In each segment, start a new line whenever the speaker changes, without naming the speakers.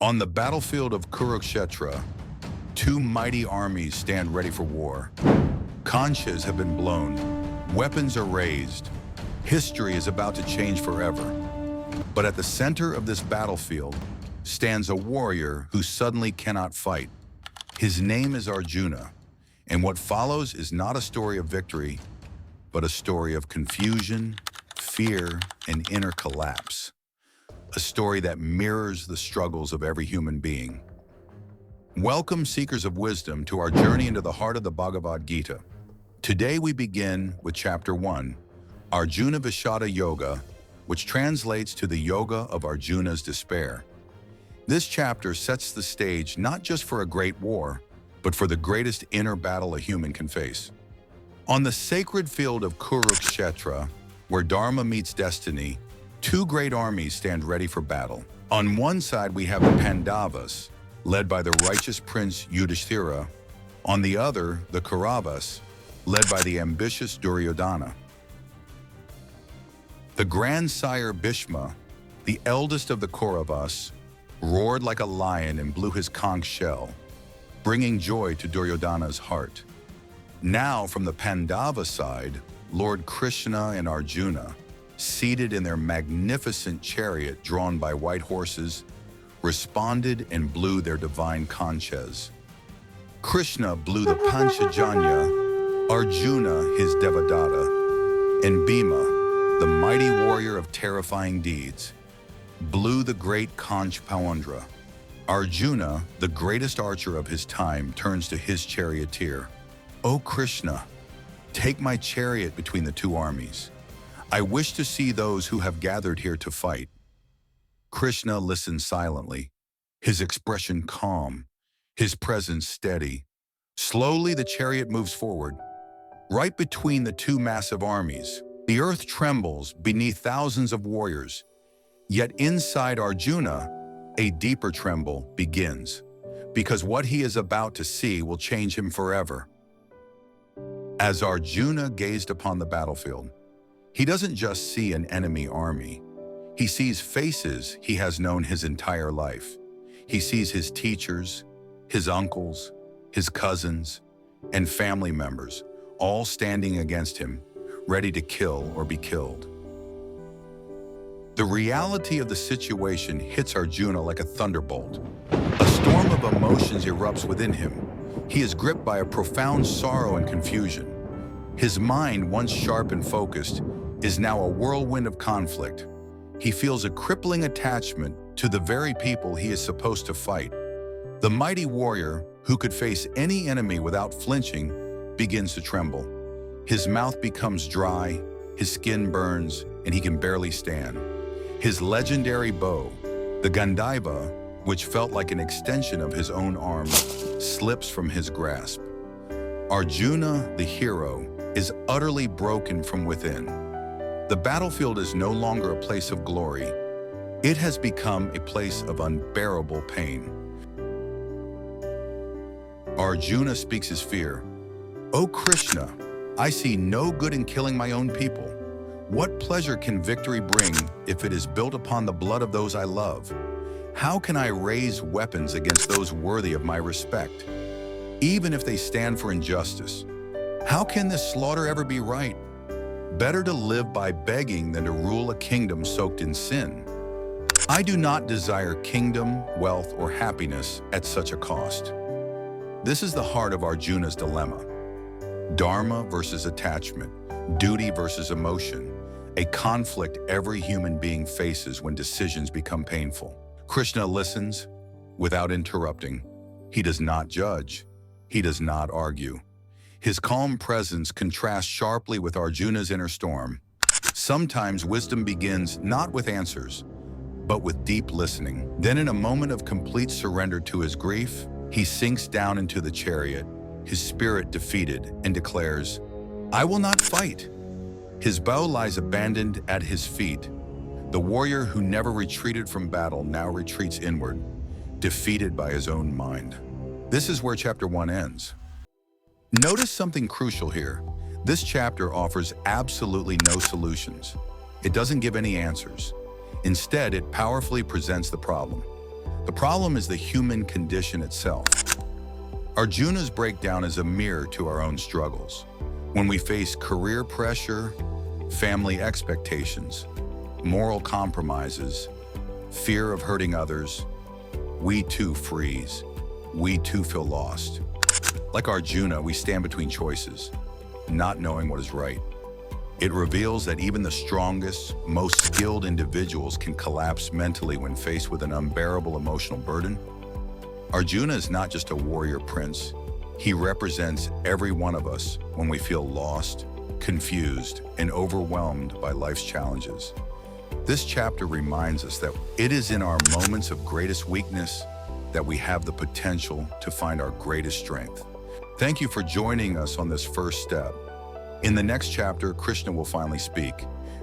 On the battlefield of Kurukshetra, two mighty armies stand ready for war. Conches have been blown, weapons are raised. History is about to change forever. But at the center of this battlefield stands a warrior who suddenly cannot fight. His name is Arjuna, and what follows is not a story of victory, but a story of confusion, fear, and inner collapse. A story that mirrors the struggles of every human being. Welcome, seekers of wisdom, to our journey into the heart of the Bhagavad Gita. Today we begin with Chapter 1, Arjuna Vishada Yoga, which translates to the yoga of Arjuna's despair. This chapter sets the stage not just for a great war, but for the greatest inner battle a human can face. On the sacred field of Kurukshetra, where Dharma meets destiny, two great armies stand ready for battle. On one side we have the Pandavas, led by the righteous prince Yudhishthira. On the other, the Kauravas, led by the ambitious Duryodhana. The grandsire Bhishma, the eldest of the Kauravas, roared like a lion and blew his conch shell, bringing joy to Duryodhana's heart. Now, from the Pandava side, Lord Krishna and Arjuna, seated in their magnificent chariot drawn by white horses, responded and blew their divine conches. Krishna blew the Panchajanya, Arjuna his Devadatta, and Bhima, the mighty warrior of terrifying deeds, blew the great conch Pawandra. Arjuna, the greatest archer of his time, turns to his charioteer. "O Krishna, take my chariot between the two armies. I wish to see those who have gathered here to fight." Krishna listens silently, his expression calm, his presence steady. Slowly the chariot moves forward, right between the two massive armies. The earth trembles beneath thousands of warriors. Yet inside Arjuna, a deeper tremble begins, because what he is about to see will change him forever. As Arjuna gazed upon the battlefield, he doesn't just see an enemy army. He sees faces he has known his entire life. He sees his teachers, his uncles, his cousins, and family members, all standing against him, ready to kill or be killed. The reality of the situation hits Arjuna like a thunderbolt. A storm of emotions erupts within him. He is gripped by a profound sorrow and confusion. His mind, once sharp and focused, is now a whirlwind of conflict. He feels a crippling attachment to the very people he is supposed to fight. The mighty warrior, who could face any enemy without flinching, begins to tremble. His mouth becomes dry, his skin burns, and he can barely stand. His legendary bow, the Gandaiva, which felt like an extension of his own arm, slips from his grasp. Arjuna, the hero, is utterly broken from within. The battlefield is no longer a place of glory. It has become a place of unbearable pain. Arjuna speaks his fear. "O Krishna, I see no good in killing my own people. What pleasure can victory bring if it is built upon the blood of those I love? How can I raise weapons against those worthy of my respect, even if they stand for injustice? How can this slaughter ever be right? Better to live by begging than to rule a kingdom soaked in sin. I do not desire kingdom, wealth, or happiness at such a cost." This is the heart of Arjuna's dilemma. Dharma versus attachment, duty versus emotion, a conflict every human being faces when decisions become painful. Krishna listens without interrupting. He does not judge. He does not argue. His calm presence contrasts sharply with Arjuna's inner storm. Sometimes wisdom begins not with answers, but with deep listening. Then, in a moment of complete surrender to his grief, he sinks down into the chariot, his spirit defeated, and declares, "I will not fight." His bow lies abandoned at his feet. The warrior who never retreated from battle now retreats inward, defeated by his own mind. This is where Chapter 1 ends. Notice something crucial here. This chapter offers absolutely no solutions. It doesn't give any answers. Instead, it powerfully presents the problem. The problem is the human condition itself. Arjuna's breakdown is a mirror to our own struggles. When we face career pressure, family expectations, moral compromises, fear of hurting others, we too freeze. We too feel lost. Like Arjuna, we stand between choices, not knowing what is right. It reveals that even the strongest, most skilled individuals can collapse mentally when faced with an unbearable emotional burden. Arjuna is not just a warrior prince. He represents every one of us when we feel lost, confused, and overwhelmed by life's challenges. This chapter reminds us that it is in our moments of greatest weakness that we have the potential to find our greatest strength. Thank you for joining us on this first step. In the next chapter, Krishna will finally speak.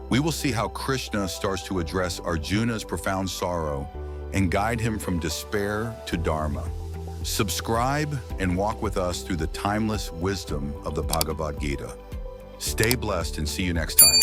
We will see how Krishna starts to address Arjuna's profound sorrow and guide him from despair to dharma. Subscribe and walk with us through the timeless wisdom of the Bhagavad Gita. Stay blessed and see you next time.